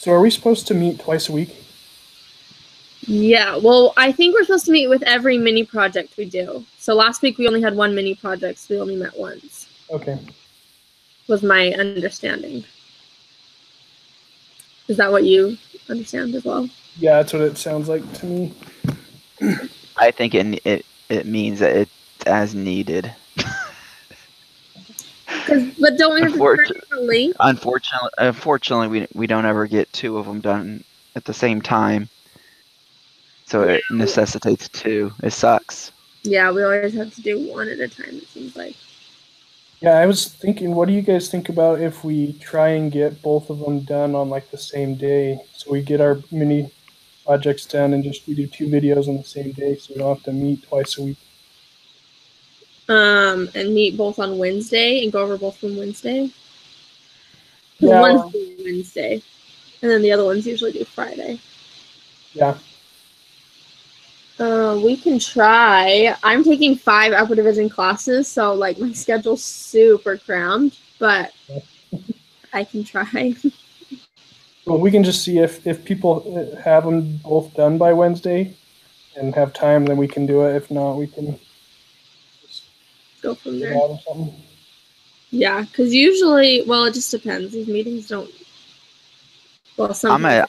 So are we supposed to meet twice a week? Yeah, well, I think we're supposed to meet with every mini project we do. So last week we only had one mini project, so we only met once. Okay. Was my understanding. Is that what you understand as well? Yeah, that's what it sounds like to me. I think it means that it's as needed. But don't we have to start late? Unfortunately, we don't ever get two of them done at the same time. So it necessitates two. It sucks. Yeah, we always have to do one at a time, it seems like. Yeah, I was thinking, what do you guys think about if we try and get both of them done on like the same day? So we get our mini projects done and we do 2 videos on the same day, so we don't have to meet twice a week. And meet both on Wednesday and go over both on Wednesday. Yeah. One's Wednesday, and then the other ones usually do Friday. Yeah. We can try. I'm taking 5 upper division classes, so like my schedule's super crammed, but I can try. Well, we can just see if people have them both done by Wednesday and have time, then we can do it. If not, we can just go from there. Or something. Yeah, because usually, well, it just depends. These meetings don't. Well,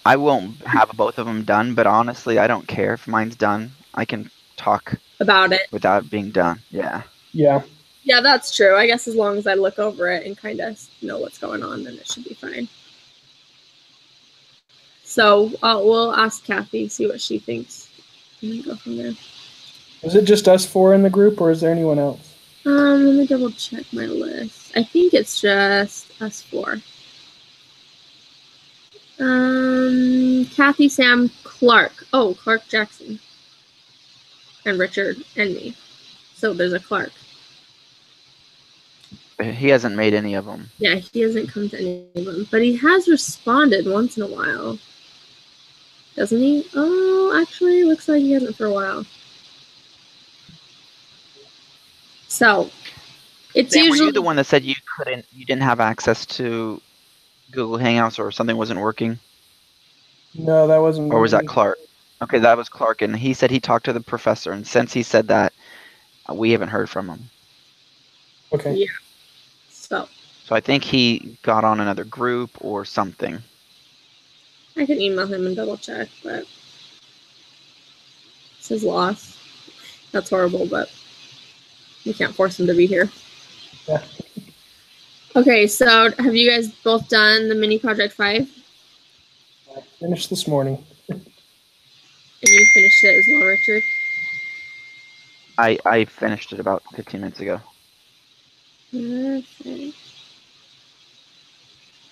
I won't have both of them done, but honestly, I don't care if mine's done. I can talk about it without it being done. Yeah. Yeah. Yeah, that's true. I guess as long as I look over it and kind of know what's going on, then it should be fine. So we'll ask Kathy, see what she thinks, and then go from there. Is it just us 4 in the group, or is there anyone else? Let me double check my list. I think it's just us 4. Kathy, Sam, Clark. Oh, Clark Jackson. And Richard and me. So there's a Clark. He hasn't made any of them. Yeah, he hasn't come to any of them. But he has responded once in a while. Doesn't he? Oh, actually, it looks like he hasn't for a while. So, it's Sam, usually... were you the one that said you didn't have access to Google Hangouts or something wasn't working? No, that wasn't. Or was that Clark? Okay, that was Clark, and he said he talked to the professor, and since he said that, we haven't heard from him. Okay. Yeah. So I think he got on another group or something. I can email him and double check, but it's his loss. That's horrible, but we can't force him to be here. Yeah. Okay, so have you guys both done the mini project 5? I finished this morning. And you finished it as well, Richard? I finished it about 15 minutes ago. Perfect.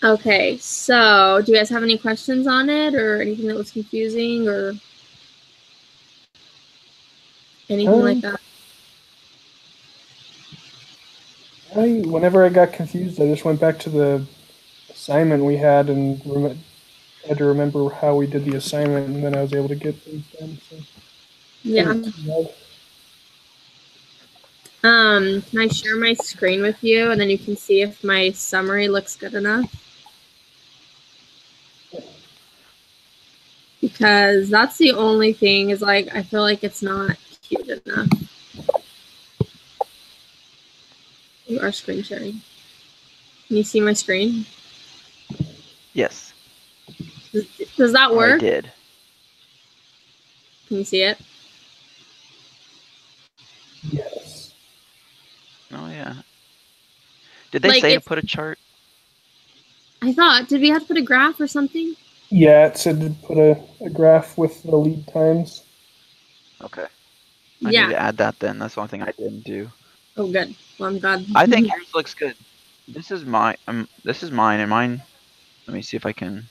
Okay, so do you guys have any questions on it or anything that was confusing or anything like that? Whenever I got confused, I just went back to the assignment we had and had to remember how we did the assignment, and then I was able to get things done. So. Yeah. Can I share my screen with you, and then you can see if my summary looks good enough? Because that's the only thing is like, I feel like it's not cute enough. You are screen sharing. Can you see my screen? Yes. Does that work? I did. Can you see it? Yes. Oh, yeah. Did they say to put a chart? I thought, did we have to put a graph or something? Yeah, it said to put a graph with the lead times. Okay. I need to add that then. That's the only thing I didn't do. Oh, good. Well, I'm glad. I think yours looks good. This is mine. And mine. Let me see if I can.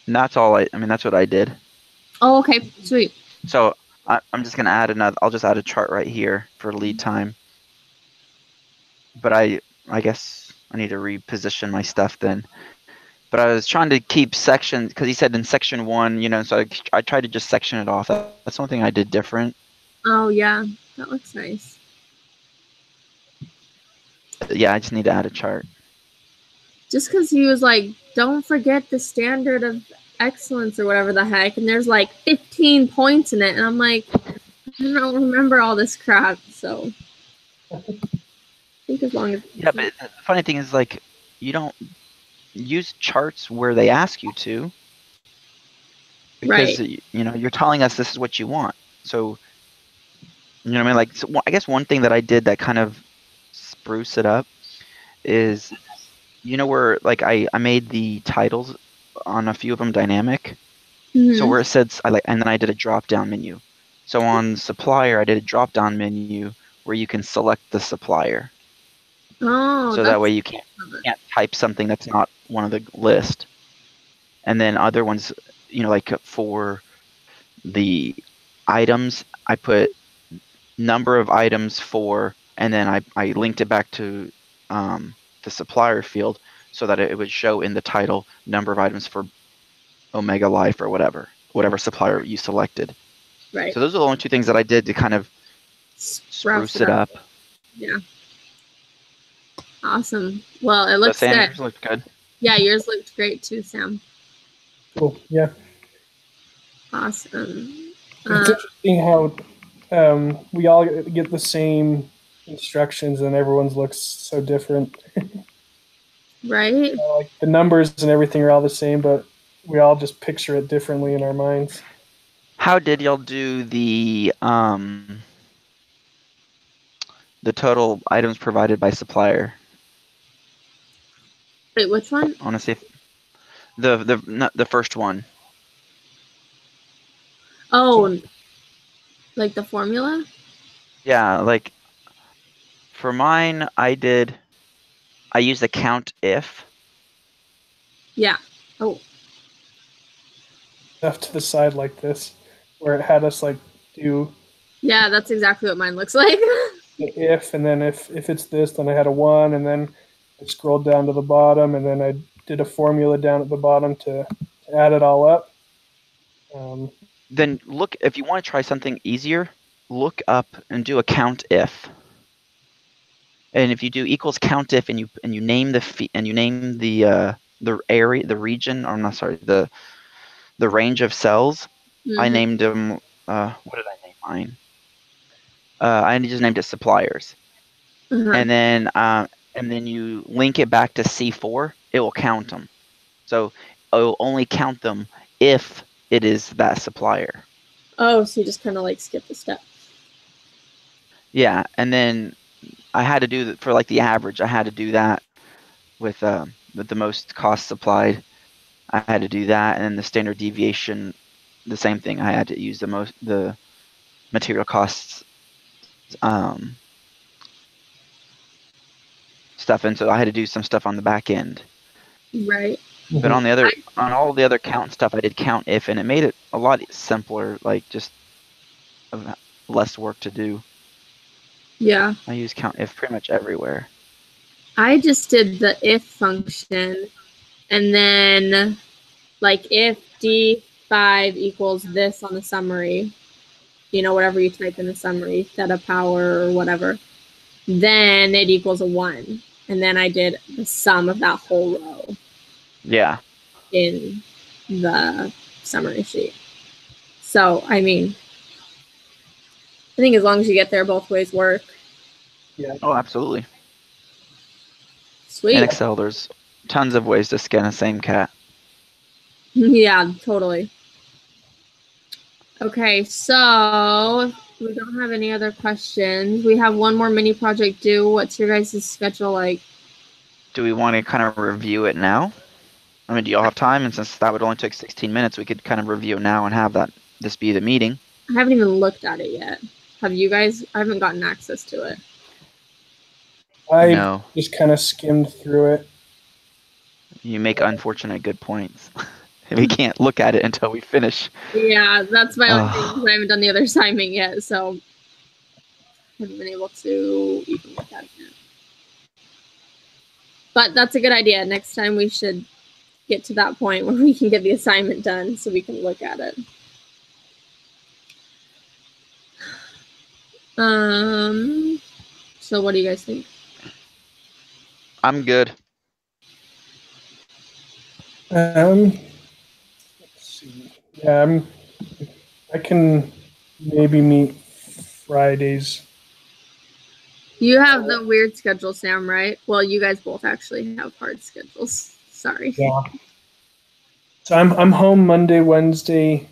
And that's all I mean, that's what I did. Oh, okay. Sweet. So I'm just going to add another. I'll just add a chart right here for lead time. But I guess I need to reposition my stuff then. But I was trying to keep sections because he said in section 1, you know, so I tried to just section it off. That's one thing I did different. Oh, yeah. That looks nice. Yeah, I just need to add a chart. just because he was like, don't forget the standard of excellence or whatever the heck, and there's like 15 points in it, and I'm like, I don't remember all this crap, so I think as long as Yeah, but the funny thing is, like, you don't use charts where they ask you to, because right. you're telling us this is what you want. So you know what I mean? Like, so, I guess one thing that I did that kind of spruce it up is, where like I made the titles on a few of them dynamic. So where it says and then I did a drop down menu. So on supplier, I did a drop down menu where you can select the supplier. Oh, So that way you can't type something that's not one of the list. And then other ones, like for the items, I put number of items for, and then I linked it back to the supplier field so that it would show in the title number of items for Omega Life or whatever supplier you selected. right. So those are the only two things that I did to kind of spruce it up. Yeah. Awesome. Well, it looks good. Yours looked good. Yeah, yours looked great too, Sam. Cool. Yeah. Awesome. It's interesting how we all get the same instructions and everyone's looks so different. Right? Like the numbers and everything are all the same, but we all just picture it differently in our minds. How did y'all do the total items provided by supplier? Wait, which one? I want to see if the first one. Oh, like the formula? Yeah, like for mine, I used the count if. Yeah. Oh. Stuff to the side like this, where it had us like do. Yeah, that's exactly what mine looks like. If, and then if it's this, then I had a 1, and then I scrolled down to the bottom, and then I did a formula down at the bottom to add it all up. Then look, if you want to try something easier, look up and do a count if. And if you do equals count if, and you name the area, the region, or I'm not sorry, the range of cells, I named them. What did I name mine? I just named it suppliers. And then you link it back to C4. It will count them. So it will only count them if it is that supplier. Oh, so you just kind of like skip the step. Yeah, and then I had to do for like the average. I had to do that with the most cost supplied. I had to do that, and then the standard deviation, the same thing. I had to use the material costs stuff, and so I had to do some stuff on the back end. Right. But on all the other count stuff, I did count if, and it made it a lot simpler, like just less work to do. Yeah. I use count if pretty much everywhere. I just did the if function, and then like if D5 equals this on the summary, whatever you type in the summary, theta power or whatever, then it equals a 1. And then I did the sum of that whole row. Yeah. In the summary sheet. So, I mean, I think as long as you get there, both ways work. Yeah. Oh, absolutely. Sweet. In Excel, there's tons of ways to skin a same cat. Yeah, totally. Okay, so we don't have any other questions. We have one more mini project due. What's your guys' schedule like? Do we want to kind of review it now? I mean, do y'all have time? And since that would only take 16 minutes, we could kind of review now and have this be the meeting. I haven't even looked at it yet. Have you guys? I haven't gotten access to it. I just kind of skimmed through it. You make unfortunate good points. We can't look at it until we finish. Yeah, that's my own thing. I haven't done the other assignment yet, so I haven't been able to even look at it yet. But that's a good idea. Next time we should get to that point where we can get the assignment done so we can look at it. So what do you guys think? I'm good. Let's see. Yeah, I can maybe meet Fridays. You have the weird schedule, Sam, right? Well, you guys both actually have hard schedules. Sorry. Yeah. So I'm home Monday, Wednesday,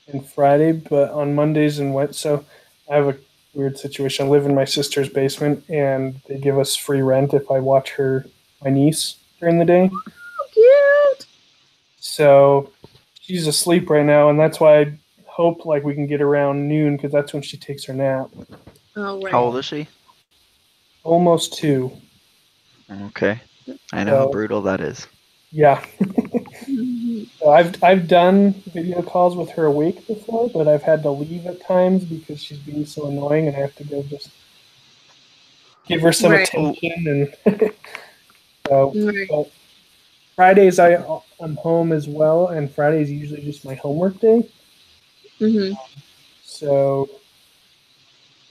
and Friday, but on Mondays and Wednesdays, so I have a weird situation. I live in my sister's basement, and they give us free rent if I watch my niece during the day. So cute. So she's asleep right now, and that's why I hope like we can get around noon because that's when she takes her nap. Oh, right. How old is she? Almost 2. Okay. I know how brutal that is. Yeah. Mhm. So I've done video calls with her awake before, but I've had to leave at times because she's being so annoying, and I have to go just give her some Right. attention. And so, Right. but Fridays I'm home as well, and Friday is usually just my homework day. hmm So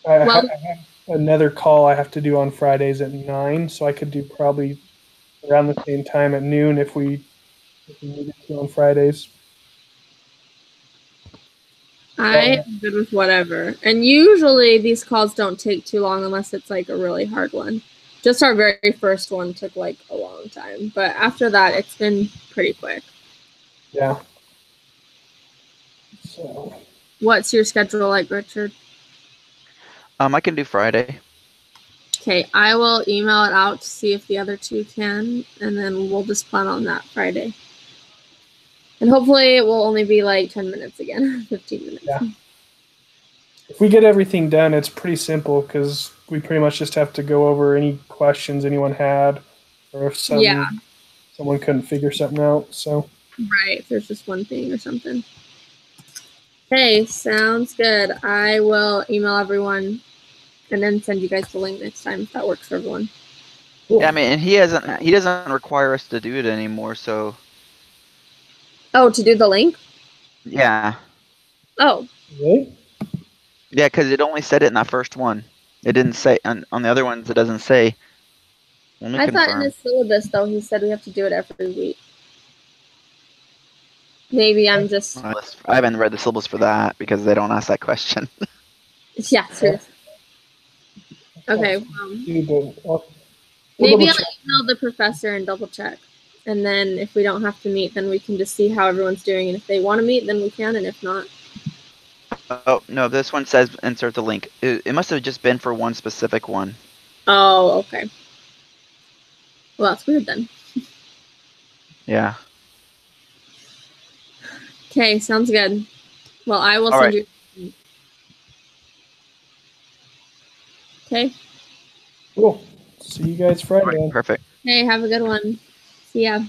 I Well, have another call I have to do on Fridays at 9, so I could do probably around the same time at noon if we needed to on Fridays. I am good with whatever. And usually these calls don't take too long unless it's like a really hard one. Just our very first one took like a long time. But after that, it's been pretty quick. Yeah. So What's your schedule like, Richard? I can do Friday. Okay, I will email it out to see if the other two can, and then we'll just plan on that Friday. And hopefully it will only be like 10 minutes again, 15 minutes. Yeah. If we get everything done, it's pretty simple because we pretty much just have to go over any questions anyone had, or if someone couldn't figure something out. So Right, if there's just one thing or something. Okay, sounds good. I will email everyone and then send you guys the link next time if that works for everyone. cool. Yeah, I mean, and he doesn't require us to do it anymore, so Oh, to do the link? yeah. Oh, Really? Yeah, because it only said it in that first one. It didn't say on the other ones. It doesn't say. Let me I thought in confirm. his syllabus though he said we have to do it every week. Maybe I'm just I haven't read the syllabus for that because they don't ask that question. yeah, seriously. Okay, maybe I'll email the professor and double check. And then if we don't have to meet, then we can just see how everyone's doing. And if they want to meet, then we can. And if not, Oh no, this one says insert the link. It must have just been for one specific one. oh, okay. Well, that's weird then. Yeah. Okay, sounds good. Well, I will All send right. you. Okay. Cool. See you guys Friday. All right, perfect. Hey, have a good one. See ya.